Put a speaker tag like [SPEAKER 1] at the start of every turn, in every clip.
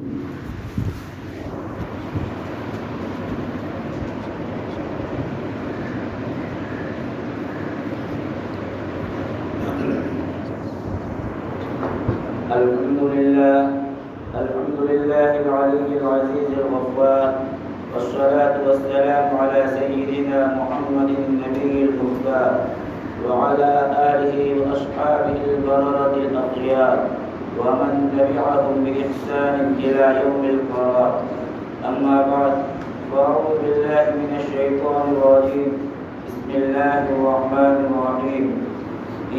[SPEAKER 1] الحمد لله العلي العزيز الغفار، والصلاة والسلام على سيدنا محمد النبي المختار وعلى آله وأصحابه البررة الأخيار ومن تبعهم بإحسان إلى يوم القرار. أما بعد، فأعوذ بالله من الشيطان الرجيم. بسم الله الرحمن الرحيم.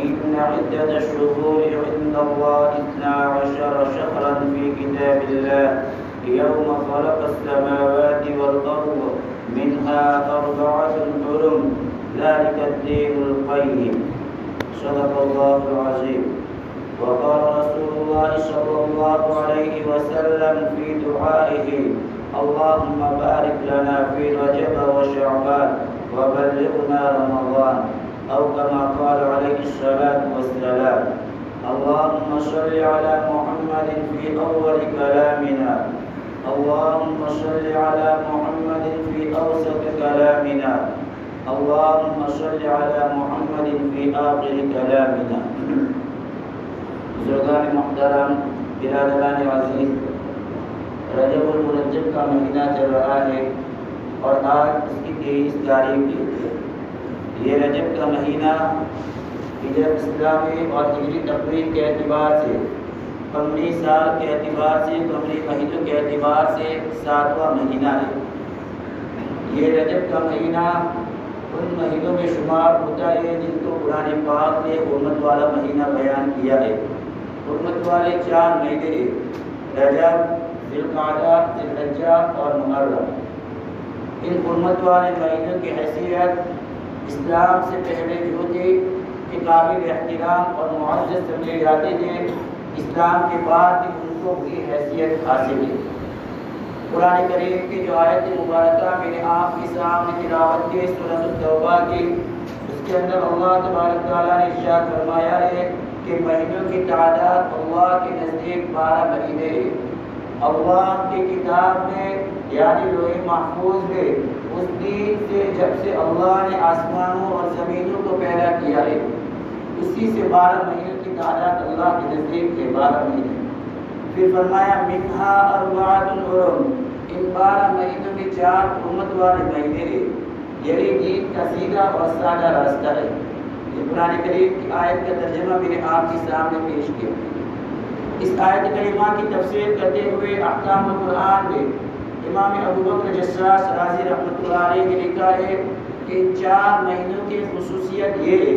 [SPEAKER 1] إن عدة الشهور عند الله 12 شهرا في كتاب الله يوم خلق السماوات والأرض منها 4 حرم ذلك الدين القيم. صدق الله العظيم. وقال رسول الله صلى الله عليه وسلم في دعائه: اللهم بارك لنا في رجب وشعبان وبلغنا رمضان، أو كما قال عليه الصلاة والسلام. اللهم صل على محمد في أول كلامنا، اللهم صل على محمد في أوسط كلامنا، اللهم صل على محمد في آخر كلامنا. بزرگان محترم، برادران عزیز، رجب المرجب کا مہینہ چل رہا ہے اور آج اس کی 23 تاریخ ہے. یہ رجب کا مہینہ ہجرت اسلامی اور ہجری تقویم کے اعتبار سے، قمری سال کے اعتبار سے، قمری مہینوں کے اعتبار سے 7واں مہینہ ہے. یہ رجب کا مہینہ ان مہینوں میں شمار ہوتا ہے جن کو قرآن پاک نے حرمت والا مہینہ بیان کیا ہے. حرمت والے 4 مہینے ہیں: رجب، ذی القعدہ، ذی الحجہ اور محرم. ان حرمت والے مہینوں کی حیثیت اسلام سے پہلے جو تھے کہ قابل احترام اور معزز سمجھے جاتے تھے، اسلام کے بعد بھی ان کو وہی حیثیت حاصل ہے. قرآن کریم کی جو آیت مبارکہ میں نے آپ کے سامنے تلاوت کی سورۃ التوبہ کی، اس کے اندر اللہ تبارک تعالیٰ نے ارشاد فرمایا ہے کہ مہینوں کی تعداد اللہ کے نزدیک 12 مہینے ہے. اللہ کی کتاب میں یعنی لوح محفوظ میں اس دن سے جب سے اللہ نے آسمانوں اور زمینوں کو پیدا کیا ہے، اسی سے 12 مہینوں کی تعداد اللہ کے نزدیک ہے 12 مہینے. پھر فرمایا منہا 4 حرم، ان 12 مہینوں میں 4 حرمت والے مہینے ہیں. یہی دین کا سیدھا اور سادہ راستہ ہے. یہ قرآن کریم کی آیت کا ترجمہ میں نے آپ کے سامنے پیش کیا. اس آیت کریمہ کی تفسیر کرتے ہوئے احکام القرآن میں امام ابوبکر جساس رازی رحمۃ اللہ علیہ نے لکھا ہے کہ ان 4 مہینوں کی خصوصیت یہ ہے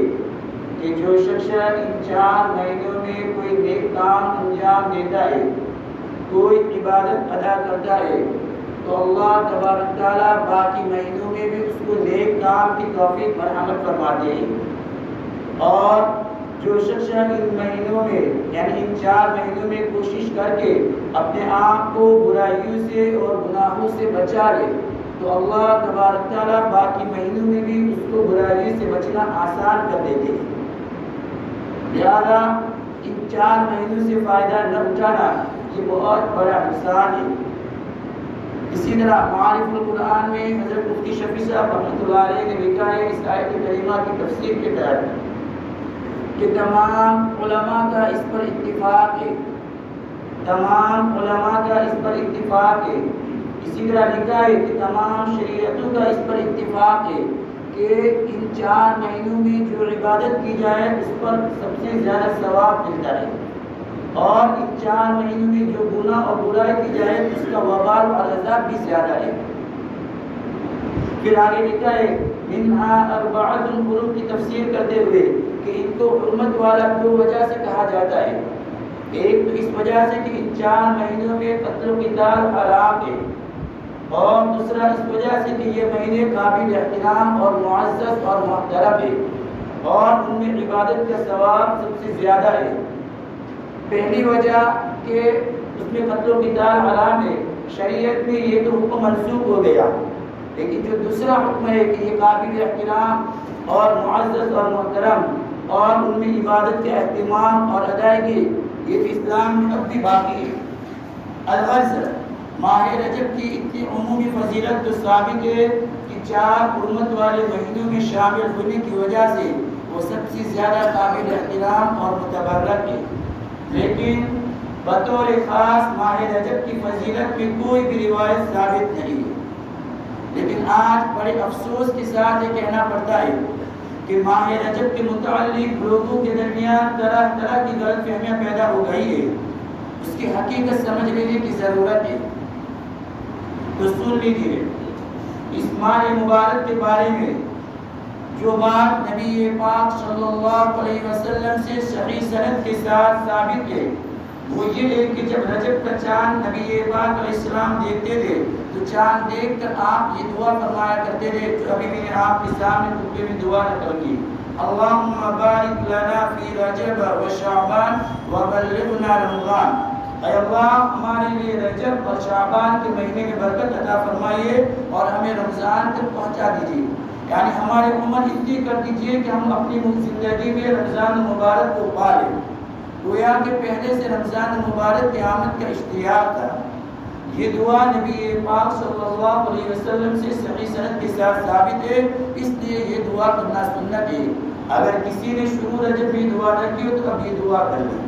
[SPEAKER 1] کہ جو شخص ان 4 مہینوں میں کوئی نیک کام انجام دیتا ہے، کوئی عبادت ادا کرتا ہے، تو اللہ تبارک تعالیٰ باقی مہینوں میں بھی اس کو نیک کام کی توفیق مرحمت فرماتے ہیں. اور جو شخص ان مہینوں میں یعنی ان 4 مہینوں میں کوشش کر کے اپنے آپ کو برائیوں سے اور گناہوں سے بچا لے، تو اللہ تبارک تعالیٰ باقی مہینوں میں بھی اس کو برائیوں سے بچنا آسان کر دیتے ہیں. لہذا ان 4 مہینوں سے فائدہ نہ اٹھانا یہ بہت بڑا نقصان ہے. اسی طرح معارف القرآن میں حضرت مفتی شفیع صاحب رحمۃ اللہ علیہ نے لکھا ہے اس آیت کریمہ کی تفسیر کے تحت کہ تمام علماء کا اس پر اتفاق ہے، تمام علماء کا اس پر اتفاق ہے. اسی طرح لکھا ہے کہ تمام شریعتوں کا اس پر اتفاق ہے کہ ان 4 مہینوں میں جو عبادت کی جائے اس پر سب سے زیادہ ثواب ملتا ہے، اور ان 4 مہینوں میں جو گناہ اور برائی کی جائے اس کا وبال اور عذاب بھی زیادہ ہے. پھر آگے لکھا ہے منہا 4 حرم کی تفسیر کرتے ہوئے کہ ان کو حرمت والا 2 وجہ سے کہا جاتا ہے. ایک تو اس وجہ سے کہ ان 4 مہینوں میں قتل و قتال حرام ہے، اور دوسرا اس وجہ سے کہ یہ مہینے قابل احترام اور معزز اور محترم ہے، اور ان میں عبادت کا ثواب سب سے زیادہ ہے. پہلی وجہ کہ اس میں قتل و قتال حرام ہے، شریعت میں یہ تو حکم منسوخ ہو گیا، لیکن جو دوسرا حکم ہے کہ یہ قابل احترام اور معزز اور محترم اور ان میں عبادت کے اہتمام اور ادائیگی، یہ اسلام میں اب بھی باقی ہے. الغرض ماہ رجب کی اتنی عمومی فضیلت تو ثابت ہے کہ 4 حرمت والے مہینوں میں شامل ہونے کی وجہ سے وہ سب سے زیادہ قابل احترام اور متبرک ہے، لیکن بطور خاص ماہ رجب کی فضیلت میں کوئی بھی روایت ثابت نہیں ہے۔ لیکن آج بڑے افسوس کے ساتھ یہ کہنا پڑتا ہے کہ ماہ رجب کے متعلق لوگوں کے درمیان طرح طرح کی غلط فہمیاں پیدا ہو گئی ہے۔ اس کی حقیقت سمجھ لینے کی ضرورت ہے۔ تو سن لیجیے، اس ماہ مبارک کے بارے میں جو بات نبی پاک صلی اللہ علیہ وسلم سے صحیح سند کے ساتھ ثابت ہے وہ یہ ہے کہ جب رجب کا چاند نبی پاک علیہ السلام دیکھتے تھے تو چاند دیکھ کر آپ یہ دعا فرمایا کرتے تھے جو ابھی میں نے آپ کے سامنے خطبے میں دعا نقل کی، اللہم بارک لنا فی رجب و شعبان وبلغنا رمضان۔ اے اللہ ہمارے لیے رجب اور شعبان کے مہینے میں برکت عطا فرمائیے اور ہمیں رمضان تک پہنچا دیجیے، یعنی ہماری عمر اتنی کر دیجیے کہ ہم اپنی زندگی میں رمضان مبارک کو پا لیں۔ گویا کہ پہلے سے رمضان مبارک کی آمد کا اشتیاق تھا۔ یہ دعا نبی پاک صلی اللہ علیہ وسلم سے صحیح سند کے ساتھ ثابت ہے، اس لیے یہ دعا کرنا سنت ہے۔ اگر کسی نے شروع رجب میں دعا نہ کی ہو تو اب یہ دعا کر لیں۔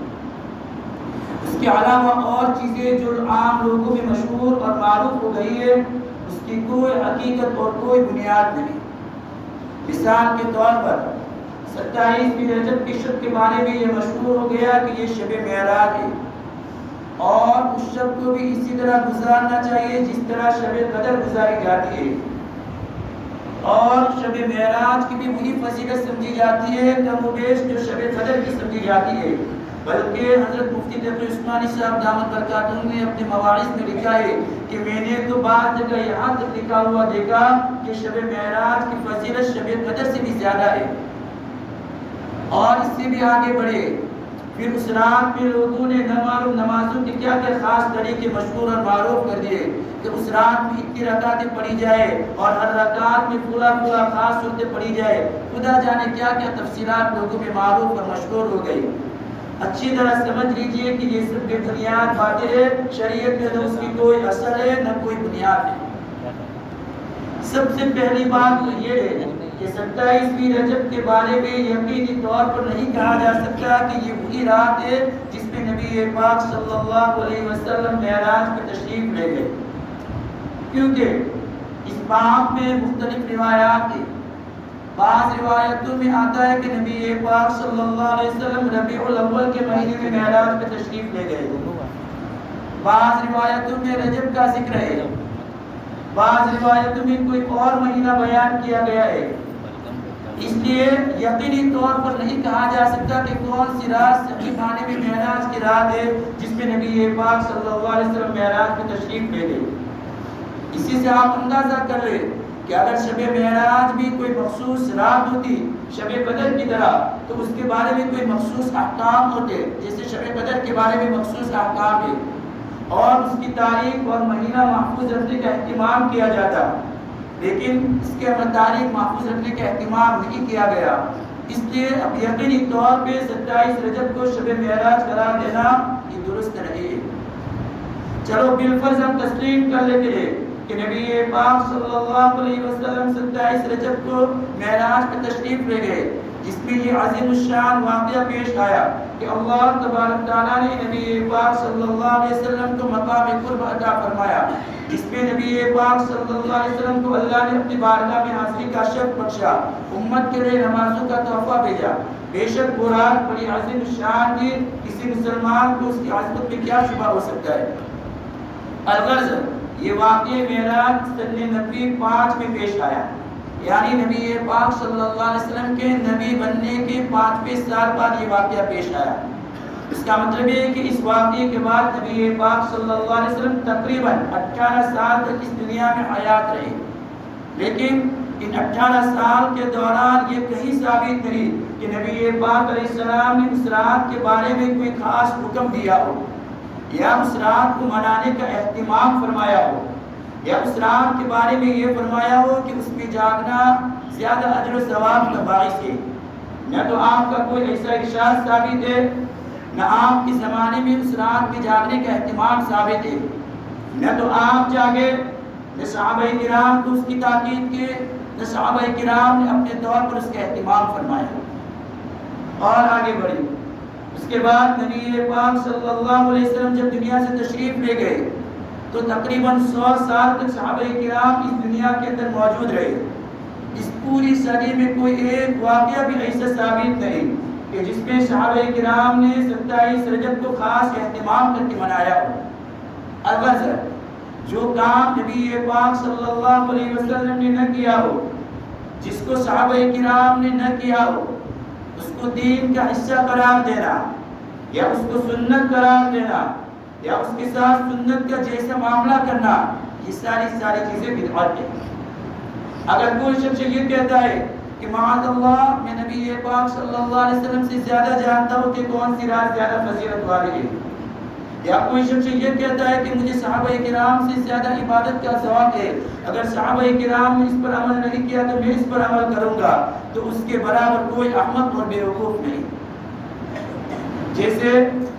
[SPEAKER 1] اس کے علاوہ اور چیزیں جو عام لوگوں میں مشہور اور معروف ہو گئی ہے اس کی کوئی حقیقت اور کوئی بنیاد نہیں۔ مثال کے طور پر 27 رجب کی شب کے بارے میں یہ مشہور ہو گیا کہ یہ شب معراج ہے، اور اس شب کو بھی اسی طرح گزارنا چاہیے جس طرح شب قدر گزاری جاتی ہے، اور شب معراج کی بھی وہی فضیلت سمجھی جاتی ہے کم و بیش جو شب قدر کی سمجھی جاتی ہے۔ بلکہ حضرت مفتی تقی عثمانی صاحب دامت برکاتہ نے اپنے مواعظ میں لکھا ہے کہ میں نے تو بعض جگہ یہاں تک لکھا ہوا دیکھا کہ شب معراج کی فضیلت شب قدر سے بھی زیادہ ہے، اور اس سے بھی آگے بڑھے۔ پھر اس رات میں لوگوں نے نماز نمازوں کے کیا کیا خاص طریقے مشہور اور معروف کر دیے کہ اس رات میں اتنی رکعتیں پڑھی جائے اور ہر رکعت میں پورا خاص صورتیں پڑھی جائے، خدا جانے کیا کیا تفصیلات لوگوں میں معروف اور مشہور ہو گئی۔ اچھی طرح سمجھ لیجئے کہ یہ سب بے بنیاد باتیں ہیں، شریعت میں نہ اس کی کوئی اصل ہے نہ کوئی بنیاد ہے۔ سب سے پہلی بات تو یہ ہے کہ 27ویں رجب کے بارے میں یقینی طور پر نہیں کہا جا سکتا کہ یہ وہی رات ہے جس میں نبی پاک صلی اللہ علیہ وسلم معراج کی تشریف لے گئے، کیونکہ اس باب میں مختلف روایات ہیں۔ بعض روایتوں میں آتا ہے کہ نبی پاک صلی اللہ علیہ وسلم ربیع الاول کے مہینے میں معراج پہ تشریف لے گئے، بعض روایتوں میں رجب کا ذکر ہے، بعض روایتوں میں کوئی اور مہینہ بیان کیا گیا ہے۔ اس لیے یقینی طور پر نہیں کہا جا سکتا کہ کون سی رات صحیح معنی میں معراج کی رات ہے جس میں نبی پاک صلی اللہ علیہ وسلم معراج پہ تشریف لے گئے۔ اسی سے آپ اندازہ کر لیں کہ اگر شب معراج بھی کوئی مخصوص رات ہوتی شب قدر کی طرح تو اس کے بارے میں کوئی مخصوص احکام ہوتے، جیسے شب قدر کے بارے میں مخصوص احکام ہے اور اس کی تاریخ اور مہینہ محفوظ رکھنے کا اہتمام کیا جاتا، لیکن اس کے تاریخ محفوظ رکھنے کا اہتمام نہیں کیا گیا۔ اس لیے اب یقینی طور پہ 27 رجب کو شب معراج قرار دینا یہ درست نہیں ہے۔ چلو بالفرض ہم تسلیم کر لیتے ہیں کہ نبی پاک صلی اللہ علیہ وسلم 27 رجب کو معراج پہ تشریف لے گئے، جس میں یہ عظیم الشان واقعہ پیش آیا کہ اللہ تبارک تعالیٰ نے نبی پاک صلی اللہ علیہ وسلم کو مقام قرب عطا فرمایا، جس میں نبی پاک صلی اللہ علیہ وسلم کو اللہ نے اپنی بارگاہ میں حاضری کا شرف بخشا، امت کے لیے نمازوں کا تحفہ بھیجا۔ بے شک وہ رات بڑی عظیم الشان تھی، کسی مسلمان کو اس کی عظمت میں کیا شبہ ہو سکتا ہے۔ الغرض یہ واقعہ معراج سن نبی 5 میں پیش آیا، یعنی نبی پاک صلی اللہ علیہ وسلم کے نبی بننے کے 5ویں سال بعد یہ واقعہ پیش آیا۔ اس کا مطلب یہ ہے کہ اس واقعے کے بعد نبی پاک صلی اللہ علیہ وسلم تقریباً 18 سال تک اس دنیا میں حیات رہے، لیکن ان 18 سال کے دوران یہ کہیں ثابت نہیں کہ نبی پاک علیہ السلام نے اس رات کے بارے میں کوئی خاص حکم دیا ہو، یا اس رات کو منانے کا اہتمام فرمایا ہو، یا اس رات کے بارے میں یہ فرمایا ہو کہ اس میں جاگنا زیادہ اجر و ثواب کا باعث ہے۔ نہ تو آپ کا کوئی ایسا ارشاد ثابت ہے، نہ آپ کے زمانے میں اس رات میں جاگنے کا اہتمام ثابت ہے، نہ تو آپ جاگے، نہ صحابہ کرام کو اس کی تاکید کی، نہ صحابہ کرام نے اپنے طور پر اس کا اہتمام فرمایا۔ اور آگے بڑھی، اس کے بعد نبی پاک صلی اللہ علیہ وسلم جب دنیا سے تشریف لے گئے تو تقریباً 100 سال تک صحابہ کرام اس دنیا کے اندر موجود رہے۔ اس پوری صدی میں کوئی ایک واقعہ بھی ایسا ثابت نہیں کہ جس میں صحابہ کرام نے 27 رجب کو خاص اہتمام کر کے منایا ہو۔ البتہ جو کام نبی پاک صلی اللہ علیہ وسلم نے نہ کیا ہو، جس کو صحابہ کرام نے نہ کیا ہو، اس کو دین کا حصہ قرار دینا یا اس کو سنت قرار دینا یا اس کے ساتھ سنت کا جیسا معاملہ کرنا، یہ ساری چیزیں بدعت ہیں۔ اگر کوئی شخص یہ کہتا ہے کہ معاذ اللہ میں نبی پاک صلی اللہ علیہ وسلم سے زیادہ جانتا ہوں کہ کون سی رات زیادہ فضیلت والی ہے، یا کوئی شخص یہ کہتا ہے کہ مجھے صحابہ کرام سے زیادہ عبادت کا ذوق ہے، اگر صحابہ کرام نے اس پر عمل نہیں کیا تو میں اس پر عمل کروں گا، تو اس کے برابر کوئی احمق اور بیوقوف نہیں۔ جیسے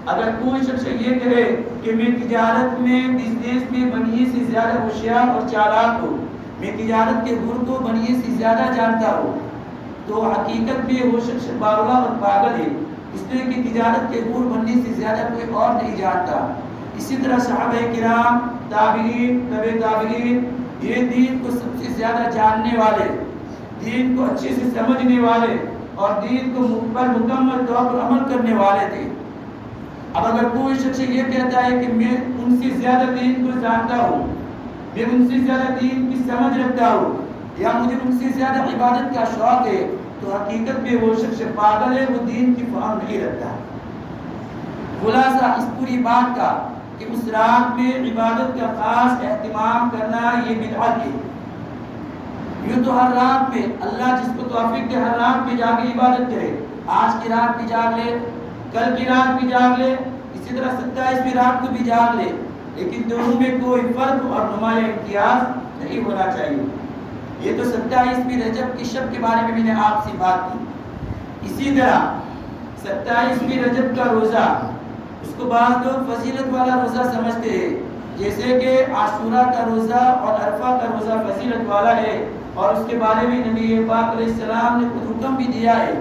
[SPEAKER 1] اگر کوئی شخص یہ کہے کہ میں تجارت میں بزنس میں بنیے سے زیادہ ہوشیار اور چالاک ہوں، میں تجارت کے گر کو بنیے سے زیادہ جانتا ہوں، تو حقیقت میں وہ شخص باولا اور پاگل ہے، اس لیے کہ تجارت کے گر بننے سے زیادہ کوئی اور نہیں جانتا۔ اسی طرح صحابہ کرام، تابعین، تبع تابعین، یہ دین کو سب سے زیادہ جاننے والے، دین کو اچھے سے سمجھنے والے اور دین کو مکمل طور پر عمل کرنے والے تھے۔ اب اگر کوئی شخص یہ کہتا ہے کہ میں ان سے زیادہ دین کو جانتا ہوں، میں ان سے زیادہ دین کی سمجھ رکھتا ہوں، یا مجھے ان سے زیادہ عبادت کا شوق ہے، تو حقیقت میں وہ شخص پاگل ہے، وہ دین کی فہم نہیں رکھتا۔ خلاصہ اس پوری بات کا کہ اس رات میں عبادت کا خاص اہتمام کرنا یہ بدعت ہے۔ یوں تو ہر رات میں اللہ جس کو توفیق دے ہر رات میں جا کے عبادت کرے، آج کی رات بھی جاگ لے، کل کی رات بھی جاگ لے، اسی طرح 27ویں رات کو بھی جاگ لے، لیکن دونوں میں کوئی فرق اور نمایاں امتیاز نہیں ہونا چاہیے۔ یہ تو 27ویں رجب کی شب کے بارے میں میں نے آپ سے بات کی۔ اسی طرح 27ویں رجب کا روزہ، اس کو بعض لوگ فضیلت والا روزہ سمجھتے ہیں، جیسے کہ عاشورہ کا روزہ اور عرفہ کا روزہ فضیلت والا ہے، اور اس کے بارے میں نبی پاک علیہ السلام نے خود حکم بھی دیا ہے۔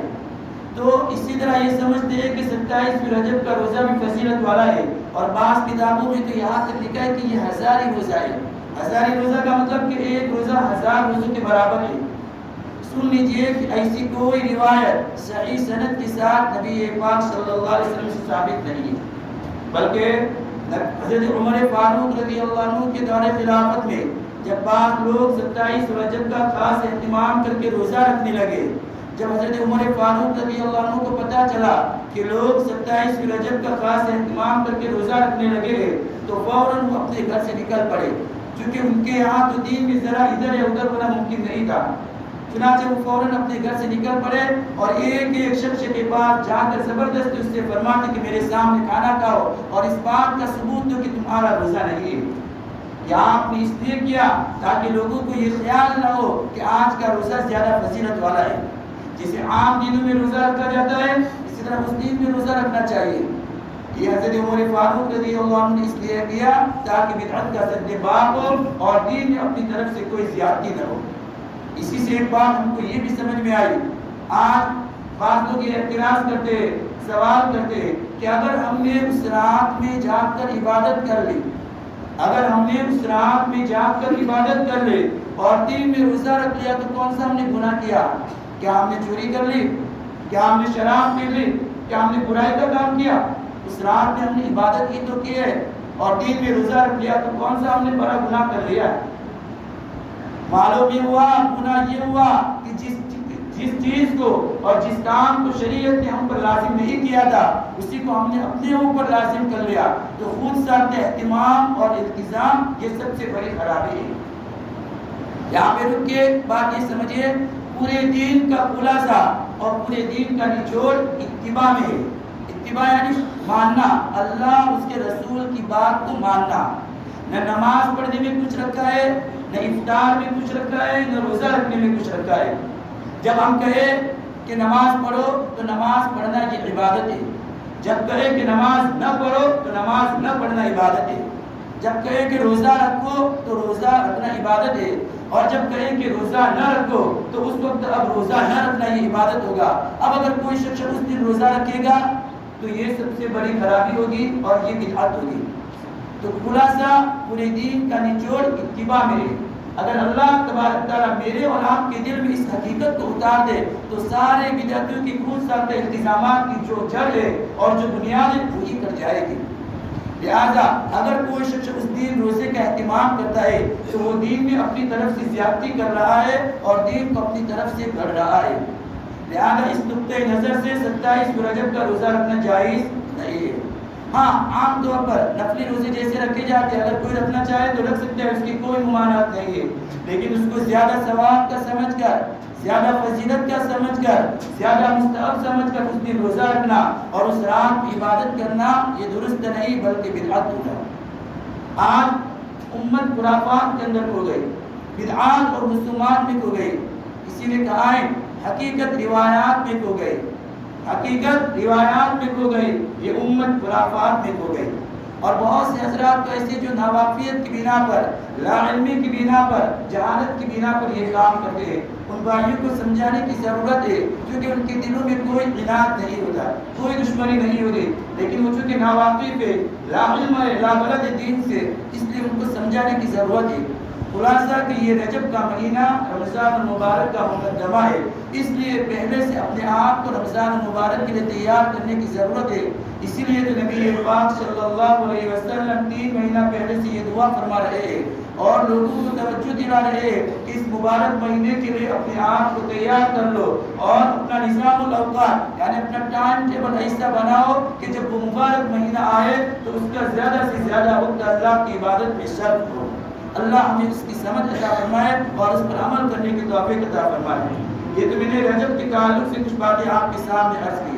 [SPEAKER 1] تو اسی طرح یہ سمجھتے ہیں کہ 27ویں رجب کا روزہ بھی فضیلت والا ہے، اور بعض کتابوں میں تو یہاں تک لکھا ہے کہ یہ ہزاری روزہ ہے۔ ہزاری روزہ کا مطلب کہ ایک روزہ 1000 روزوں کے برابر ہے۔ سن لیجئے کہ ایسی کوئی روایت صحیح سند کے ساتھ نبی پاک صلی اللہ علیہ وسلم سے ثابت نہیں ہے، بلکہ حضرت عمر فاروق رضی اللہ عنہ کے دور خلافت میں جب بعض لوگ 27 رجب کا خاص اہتمام کر کے روزہ رکھنے لگے، جب حضرت عمر فاروق رضی اللہ عنہ کو پتہ چلا کہ لوگ 27 رجب کا خاص اہتمام کر کے روزہ رکھنے لگے، تو فوراً وہ اپنے گھر سے نکل پڑے، کیونکہ ان کے یہاں تو دین میں ذرا ادھر یا ادھر ہونا ممکن نہیں تھا۔ چنانچہ وہ فوراً اپنے گھر سے نکل پڑے اور ایک ایک شخص کے پاس جا کر زبردستی اس سے فرماتے کہ میرے سامنے کھانا کھاؤ، اور اس بات کا ثبوت دو کہ تمہارا روزہ نہیں ہے۔ یا آپ نے اس لیے کیا تاکہ لوگوں کو یہ خیال نہ ہو کہ آج کا روزہ زیادہ فضیلت والا ہے۔ جسے عام دنوں میں روزہ رکھا جاتا ہے، اسی طرح اس دن میں روزہ رکھنا چاہیے۔ یہ حضرت عمر فاروق رضی اللہ عنہ نے اس لیے کیا تاکہ بدعت کا سد باب ہو اور دین میں اپنی طرف سے کوئی زیادتی نہ ہو۔ اسی سے ایک بات ہم کو یہ بھی سمجھ میں آئی، آج بعض لوگ یہ اعتراض کرتے، سوال کرتے کہ اگر ہم نے اس رات میں جاگ کر عبادت کر لی، اگر ہم نے اس رات میں جاگ کر عبادت کر لی اور دن میں روزہ رکھ لیا تو کون سا ہم نے گناہ کیا؟ کیا ہم نے چوری کر لی؟ کیا ہم نے شراب پی لی؟ کیا ہم نے برائی کا کام کیا؟ اس رات میں ہم نے عبادت ہی تو کی ہے اور دن میں روزہ رکھ لیا تو کون سا ہم نے بڑا گناہ کر لیا؟ معلوم یہ ہوا، گناہ یہ ہوا کہ جس چیز کو اور جس کام کو شریعت نے ہم پر لازم نہیں کیا تھا اسی کو ہم نے اپنے اوپر لازم کر لیا، تو خود ساتھ اہتمام اور التزام یہ سب سے بڑی خرابی ہے۔ یہاں پہ رک کے بات یہ سمجھیے، پورے دین کا خلاصہ اور پورے دین کا نچوڑ اتباع میں ہے۔ اتباع یعنی ماننا، اللہ اس کے رسول کی بات کو ماننا۔ نہ نماز پڑھنے میں کچھ رکھا ہے، نہ افطار میں کچھ رکھا ہے، نہ روزہ رکھنے میں کچھ رکھا ہے۔ جب ہم کہیں کہ نماز پڑھو تو نماز پڑھنا یہ عبادت ہے، جب کہے کہ نماز نہ پڑھو تو نماز نہ پڑھنا عبادت ہے، جب کہے کہ روزہ رکھو تو روزہ رکھنا عبادت ہے، اور جب کہیں کہ روزہ نہ رکھو تو اس وقت اب روزہ نہ رکھنا ہی عبادت ہوگا۔ اب اگر کوئی شخص اس دن روزہ رکھے گا تو یہ سب سے بڑی خرابی ہوگی اور یہ بدعت ہوگی۔ تو خلاصہ پورے دین کا نچوڑ اتباع میں ہے۔ اگر اللہ تبارک تعالیٰ میرے اور آپ کے دل میں اس حقیقت کو اتار دے تو سارے بدعتوں کی خود ساختہ التزامات کی جو جڑ ہے اور جو بنیاد ہے وہی کر جائے گی۔ لہذا اگر کوئی شخص اس دین روزے کا اہتمام کرتا ہے تو وہ دین میں اپنی طرف سے زیادتی کر رہا ہے اور دین کو اپنی طرف سے گھڑ رہا ہے۔ لہذا اس نقطۂ نظر سے 27 رجب کا روزہ رکھنا جائز نہیں ہے۔ ہاں عام طور پر نفلی روزے جیسے رکھے جاتے ہیں، اگر کوئی رکھنا چاہے تو رکھ سکتے ہیں، اس کی کوئی ممانعت نہیں ہے، لیکن اس کو زیادہ ثواب کا سمجھ کر، زیادہ فضیلت کا سمجھ کر، زیادہ مستحب سمجھ کر اس دن روزہ رکھنا اور اس رات کی عبادت کرنا یہ درست نہیں بلکہ بدعت ہوگا۔ آج امت خرافات کے اندر ہو گئی، بدعات اور رسومات میں ہو گئی، کسی نے کہا ہے حقیقت روایات میں ہو گئی، حقیقت روایات میں ہو گئی، یہ امت خرافات میں ہو گئی۔ اور بہت سے حضرات تو ایسے جو ناواقفیت کی بنا پر، لا علمی کی بنا پر، جہالت کی بنا پر یہ کام کرتے ہیں، ان بھائیوں کو سمجھانے کی ضرورت ہے، کیونکہ ان کے دلوں میں کوئی عناد نہیں ہوتا، کوئی دشمنی نہیں ہوتی، لیکن وہ چونکہ ناواقف ہے، لا علم ہے، لا بلد ہے دین سے، اس لیے ان کو سمجھانے کی ضرورت ہے۔ خلاصہ کہ یہ رجب کا مہینہ رمضان المبارک کا مقدمہ ہے، اس لیے پہلے سے اپنے آپ کو رمضان المبارک کے لیے تیار کرنے کی ضرورت ہے۔ اسی لیے تو نبی پاک صلی اللہ علیہ وسلم 3 مہینہ پہلے سے یہ دعا فرما رہے ہیں اور لوگوں کو توجہ دلا رہے ہیں کہ اس مبارک مہینے کے لیے اپنے آپ کو تیار کر لو اور اپنا نظام الاوقات یعنی اپنا ٹائم ٹیبل ایسا بناؤ کہ جب وہ مبارک مہینہ آئے تو اس کا زیادہ سے زیادہ وقت اللہ کی عبادت میں صرف ہو۔ اللہ ہمیں اس کی سمجھ عطا فرمائے اور اس پر عمل کرنے کی توفیق عطا فرمائے۔ یہ تو میں نے رجب کے تعلق سے کچھ باتیں آپ کے سامنے عرض کی۔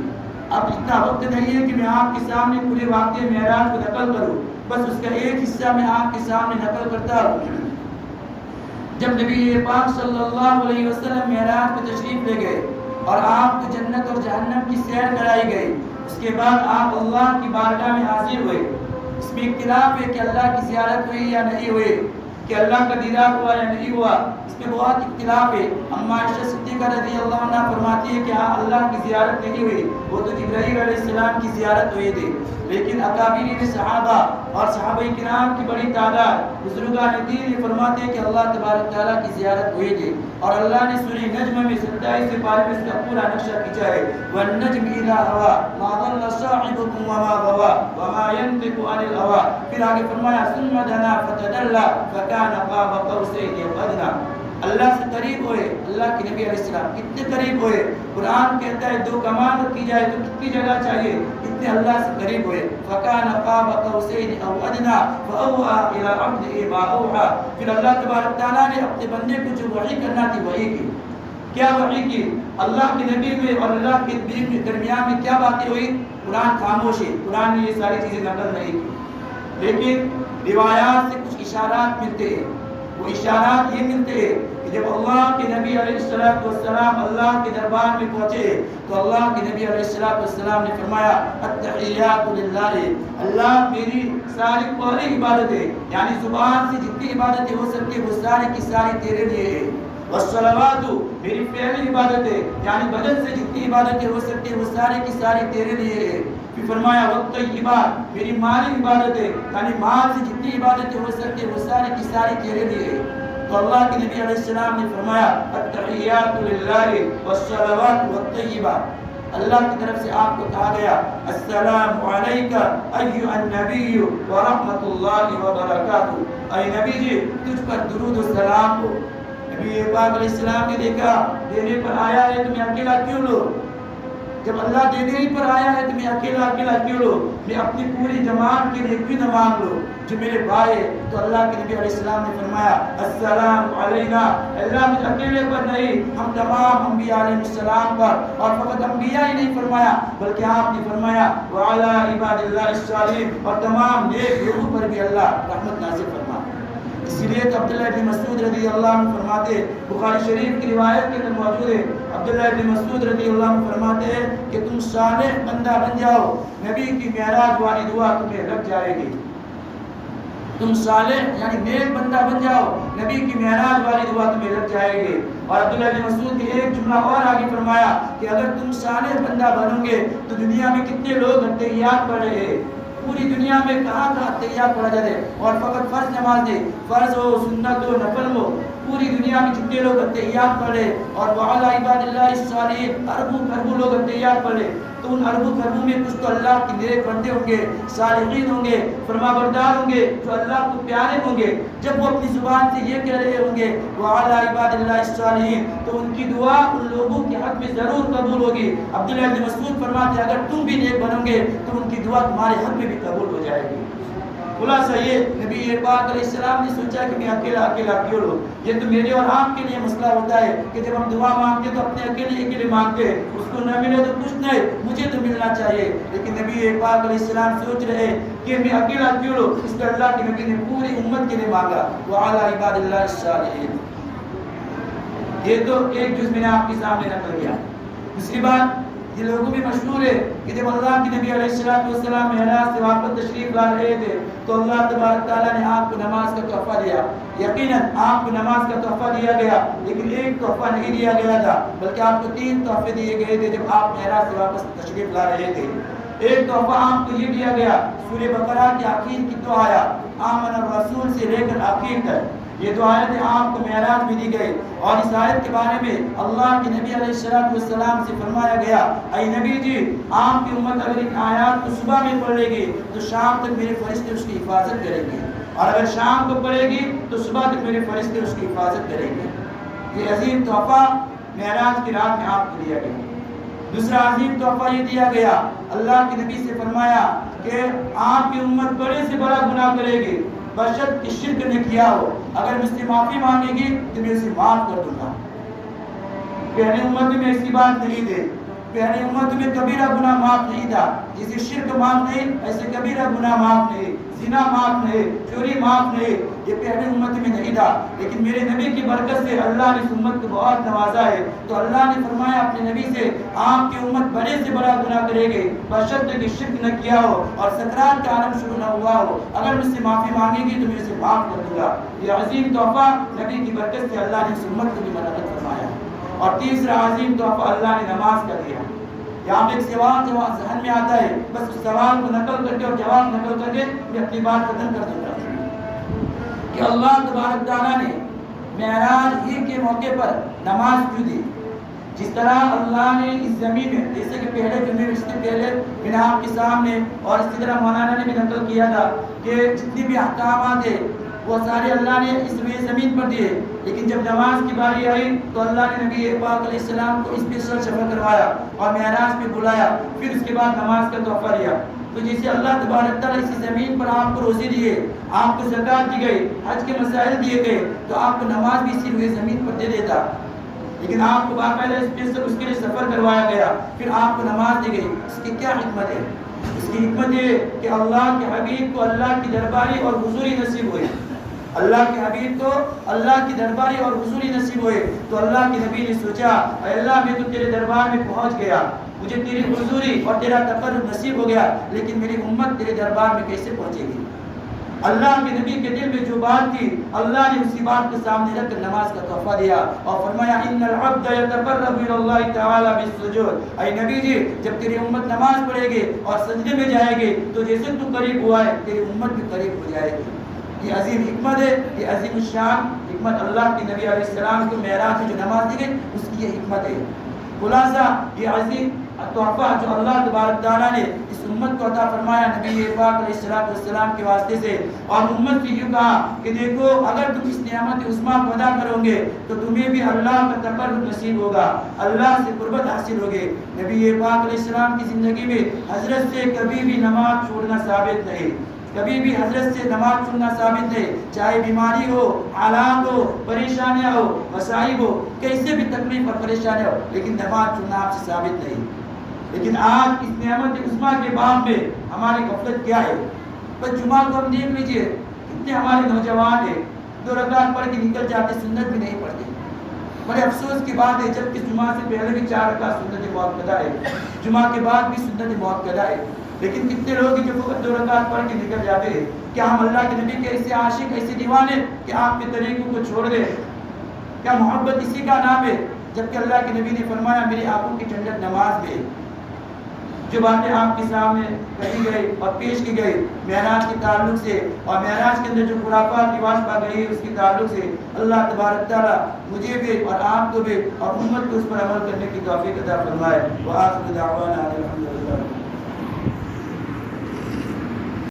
[SPEAKER 1] اب اتنا وقت نہیں ہے کہ میں آپ کے سامنے پورے واقعے معراج کو نقل کروں، بس اس کا ایک حصہ میں آپ کے سامنے نقل کرتا ہوں۔ جب نبی پاک صلی اللہ علیہ وسلم معراج کو تشریف لے گئے اور آپ کو جنت اور جہنم کی سیر کرائی گئی، اس کے بعد آپ اللہ کی بارگاہ میں حاضر ہوئے۔ اس میں اختلاف ہے کہ اللہ کی زیارت ہوئی یا نہیں ہوئی، کہ اللہ کا دیدار ہوا یا نہیں ہوا، اس میں بہت اختلاف ہے۔ اما عائشہ صدیقہ رضی اللہ عنہ فرماتی ہے کہ ہاں اللہ کی زیارت نہیں ہوئی، وہ تو جبرائیل علیہ السلام کی زیارت ہوئی تھی، لیکن اکابرین صحابہ اور صحابہ کرام کی بڑی تعداد بزرگان دین یہ فرماتے ہیں کہ اللہ تبارک تعالیٰ کی زیارت ہوئی تھی، اور اللہ نے سورہ نجم میں 27 پارے میں اس کا پورا نقشہ کھینچا ہے۔ وَالنَّجْمِ إِذَا هَوَىٰ مَا ضَلَّ صَاحِبُكُمْ وَمَا غَوَىٰ وَمَا يَنطِقُ عَنِ الْهَوَىٰ، پھر آگے فرمایا ثُمَّ دَنَا فَتَدَلَّىٰ فَكَانَ قَابَ قَوْسَيْنِ أَوْ أَدْنَىٰ۔ اللہ سے قریب ہوئے، اللہ کے نبی علیہ السلام کتنے قریب ہوئے۔ قرآن کہتا ہے 2 کمان رکھی جائے تو کتنی جگہ چاہیے، اتنے اللہ سے قریب ہوئے۔ فَكَانَ قَابَ قَوْسَيْنِ أَوْ أَدْنَىٰ فَأَوْحَىٰ إِلَىٰ عَبْدِهِ مَا أَوْحَىٰ، پھر اللہ تبارک تعالیٰ نے اپنے بندے کو جو وحی کرنا تھی وحی کی۔ کیا وحی کی؟ اللہ کے نبی میں اور اللہ کے درمیان میں کیا باتیں ہوئی؟ قرآن خاموش ہے، قرآن نے یہ ساری چیزیں نقل نہیں کی، لیکن روایات سے کچھ اشارات ملتے ہیں۔ وہ اشارات یہ ملتے ہیں کہ جب اللہ کے نبی علیہ السلام اللہ کے دربار میں پہنچے تو اللہ کے نبی علیہ السلام نے فرمایا التحیات للہ، اللہ میری ساری پوری عبادتیں یعنی زبان سے جتنی عبادتیں ہو سکتی وہ ساری کی ساری تیرے لیے ہے، والصلوات میری پہلی عبادتیں یعنی بدن سے جتنی عبادتیں ہو سکتی وہ ساری کی ساری تیرے لیے ہے۔ پھر فرمایا والطیبات میری مالی عبادتیں یعنی مال سے جتنی عبادتیں ہو سکتی وہ ساری کی ساری تیرے لیے ہے۔ تو اللہ کے نبی علیہ السلام نے فرمایا التحیات للہ والصلوات والطیبات، اللہ کی طرف سے آپ کو کہا گیا السلام علیکہ ایھا النبی ورحمۃ اللہ وبرکاتہ، اے نبی جی تجھ پر درود و سلام ہو۔ نبی پاک علیہ السلام نے دیکھا دینے پر آیا ہے تمہیں اکیلا کیوں لو، جب اللہ دینے ہی پر آیا ہے تمہیں اکیلا اکیلا کیوں لو، میں اپنی پوری جماعت کے لیے کیوں نہ مانگ لو جو میرے بھائی۔ تو اللہ کے نبی علیہ السلام نے فرمایا السلام علینا، اللہ مجھ اکیلے پر نہیں ہم تمام انبیاء علیہ السلام پر، اور فقط انبیاء ہی نہیں فرمایا بلکہ آپ نے فرمایا وعلی عباد اللہ الصالحین، اور تمام نیک لوگوں پر بھی اللہ رحمت نازل فرما۔
[SPEAKER 2] اسی لیے کہ عبداللہ ابن مسعود رضی اللہ عنہ فرماتے، بخاری شریف کی روایت کے اندر موجود ہے، عبداللہ ابن مسعود رضی اللہ عنہ فرماتے ہیں کہ تم صالح بندہ بن جاؤ، نبی کی معراج والی دعا تمہیں لگ جائے گی. تم صالح یعنی نیک بندہ بن جاؤ، نبی کی معراج والی دعا تمہیں لگ جائے گی. اور عبداللہ بن مسعود کی ایک جملہ اور آگے فرمایا کہ اگر تم صالح بندہ بنو گے تو دنیا میں کتنے لوگ اتحیات پڑھ رہے ہیں، پوری دنیا میں کہاں کہاں اتحیات پڑھا جاتے ہیں، اور فقط فرض نماز نہیں، فرض ہو سنت ہو نفل ہو، پوری دنیا میں جتنے لوگ اتحیات پڑھ رہے اور وعلی عباد اللہ الصالحین اربوں لوگ اتحیات پڑھ رہے، تو ان اربوں میں کچھ تو اللہ کے نیک بندے ہوں گے، صالحین ہوں گے، فرما بردار ہوں گے، جو اللہ کو پیارے ہوں گے. جب وہ اپنی زبان سے یہ کہہ رہے ہوں گے وعلی عباد اللہ الصالحین، تو ان کی دعا ان لوگوں کے حق میں ضرور قبول ہوگی. عبداللہ بن مسعود فرماتے اگر تم بھی نیک بنو گے تو ان کی دعا تمہارے حق میں بھی قبول ہو جائے گی. خلاصہ یہ نبی پاک علیہ السلام نے سوچا کہ میں اکیلا کیوں رہوں. یہ تو میرے اور آپ کے لیے مسئلہ ہوتا ہے کہ جب ہم دعا مانگتے تو اپنے اکیلے مانگتے ہیں، اس کو نہ ملے تو کچھ نہیں، مجھے تو ملنا چاہیے. لیکن نبی پاک علیہ السلام سوچ رہے کہ میں اکیلا کیوں رہوں. اس کا اللہ کے نبی نے پوری امت کے لیے مانگا وعلی عباد اللہ الصالحین. یہ تو ایک جز میں نے آپ کے سامنے نقل کیا. دوسری بات یہ لوگوں میں مشہور ہے کہ جب اللہ کے نبی علیہ السلام معراج سے واپس تشریف لا رہے تھے تو اللہ تبارک تعالیٰ نے آپ کو نماز کا تحفہ دیا. یقیناً آپ کو نماز کا تحفہ دیا گیا، لیکن ایک تحفہ نہیں دیا گیا تھا بلکہ آپ کو 3 تحفے دیے گئے تھے جب آپ معراج سے واپس تشریف لا رہے تھے. ایک تحفہ آپ کو یہ دیا گیا سورہ بقرہ کے آخر کی 2 آیات آمن الرسول سے لے کر آخر تک، یہ 2 آیتیں آپ کو معراج میں دی گئی. اور اس آیت کے بارے میں اللہ کے نبی علیہ السلام سے فرمایا گیا اے نبی جی آپ کی امت اگر ان آیات کو صبح میں پڑھے گی تو شام تک میرے فرشتے اس کی حفاظت کریں گے، اور اگر شام کو پڑھے گی تو صبح تک میرے فرشتے اس کی حفاظت کریں گے. یہ عظیم تحفہ معراج کی رات میں آپ کو دیا گیا. دوسرا عظیم تحفہ یہ دیا گیا، اللہ کے نبی سے فرمایا کہ آپ کی امت بڑے سے بڑا گناہ کرے گی بشرط کہ شرک نے کیا ہو، اگر مجھ سے معافی مانگے گی تو میں اسے معاف کر دوں گا. پہلی امت میں ایسی بات نہیں تھی، پہلی امت میں کبیرہ گناہ معاف نہیں تھا. جسے شرک معاف نہیں ایسے کبیرہ گناہ معاف نہیں، زنا معاف نہیں، چوری معاف نہیں، یہ پہلی امت میں نہیں تھا. لیکن میرے نبی کی برکت سے اللہ نے اس امت کو بہت نوازا ہے. تو اللہ نے فرمایا اپنے نبی سے آپ کی امت بڑے سے بڑا گناہ کرے گی بشرط کہ شرک نہ کیا ہو اور سکرات کا عالم شروع نہ ہوا ہو، اگر مجھ سے معافی مانگے گی تو میں اسے معاف کر دوں گا. یہ عظیم تحفہ نبی کی برکت سے اللہ نے اس امت کو بھی مدد فرمایا. اور تیسرا عظیم تحفہ اللہ نے نماز کا دیا. یہاں پہ ایک سوال جو ذہن میں آتا ہے، بس اس سوال کو نقل کر کے اور جواب نقل کر کے میں اپنی بات ختم کر دوں گا کہ اللہ تبارک تعالیٰ نے معراج ہی کے موقع پر نماز کیوں دی. جس طرح اللہ نے اس زمین میں، جیسے کہ پہلے جمعے اس سے پہلے میں نے آپ کے سامنے اور اسی طرح مولانا نے بھی نقل کیا تھا کہ جتنی بھی احکامات ہیں وہ سارے اللہ نے اس روئے زمین پر دیے، لیکن جب نماز کی باری آئی تو اللہ نے نبی پاک علیہ السلام کو اس پہ سفر کروایا اور معراج پہ بلایا، پھر اس کے بعد نماز کا تحفہ دیا. تو جیسے اللہ تبارک تعالیٰ اسی زمین پر آپ کو روزے دیے، آپ کو زکوٰۃ دی گئی، حج کے مسائل دیے گئے، تو آپ کو نماز بھی اسی روئے زمین پر دے دیتا. لیکن آپ کو باقاعدہ اس کے لیے سفر کروایا گیا، پھر آپ کو نماز دی گئی. اس کی کیا حکمت ہے؟ اس کی حکمت یہ کہ اللہ کے حبیب کو اللہ کی درباری اور حضوری نصیب ہوئی. اللہ کے حبیب کو اللہ کی درباری اور حضوری نصیب ہوئے. تو اللہ کے نبی نے سوچا اے اللہ میں تو تیرے دربار میں پہنچ گیا، مجھے تیری حضوری اور تیرا تقرب نصیب ہو گیا، لیکن میری امت تیرے دربار میں کیسے پہنچے گی؟ اللہ کے نبی کے دل میں جو بات تھی اللہ نے اسی بات کو سامنے رکھ کر نماز کا تحفہ دیا اور فرمایا ان العبد يتقرب الى الله تعالی بالسجود. اے نبی جی جب تیری امت نماز پڑھے گی اور سجدے میں جائے گی تو جیسے تو قریب ہوا ہے تیری امت بھی قریب ہو جائے گی. یہ عظیم حکمت ہے، یہ عظیم الشان حکمت اللہ کے نبی علیہ السلام کو معراج میں جو نماز دی گئی اس کی یہ حکمت ہے. خلاصہ یہ عظیم تحفہ جو اللہ تبارک تعالیٰ نے اس امت کو عطا فرمایا نبی پاک علیہ السلام کے واسطے سے، اور امت سے یوں کہا کہ دیکھو اگر تم اس نعمت عظمیٰ کو ادا کرو گے تو تمہیں بھی اللہ کا تقرب نصیب ہوگا، اللہ سے قربت حاصل ہوگی. نبی پاک علیہ السلام کی زندگی میں حضرت سے کبھی بھی نماز چھوڑنا ثابت نہیں، کبھی بھی حضرت سے نماز چھوڑنا ثابت نہیں، چاہے بیماری ہو، حالات ہو، پریشانیاں ہو، مصائب ہو، کیسے بھی تکلیف اور پریشانیاں ہو، لیکن نماز چھوڑنا آپ سے ثابت نہیں. لیکن آج اس نعمت عظمیٰ کے باب میں ہماری غفلت کیا ہے؟ بس جمعہ کو ہم دیکھ لیجئے کتنے ہمارے نوجوان ہیں 2 رکعت پڑھ کے نکل جاتے، سنت بھی نہیں پڑھتے. بڑے افسوس کی بات ہے جب کہ جمعہ سے پہلے بھی 4 رکعت سنت مؤکدہ ہے، جمعہ کے بعد بھی سنت مؤکدہ ہے، لیکن کتنے لوگ جو فقط 2 رکعت پڑھ کے نکل جاتے ہیں. کیا ہم اللہ کے نبی کے ایسے عاشق، ایسے دیوانے کہ آپ کے طریقوں کو چھوڑ دیں؟ کیا محبت اسی کا نام ہے؟ جبکہ اللہ کے نبی نے فرمایا میری آنکھوں کی ٹھنڈک نماز میں. جو باتیں آپ کے سامنے کہی گئی اور پیش کی گئی معراج کے تعلق سے، اور معراج کے اندر جو خرافات رواج پا گئی اس کے تعلق سے، اللہ تبارک تعالیٰ مجھے بھی اور آپ کو بھی اور امت کو اس پر عمل کرنے کی توفیق عطا فرمائے. وآخر دعوانا الحمدللہ.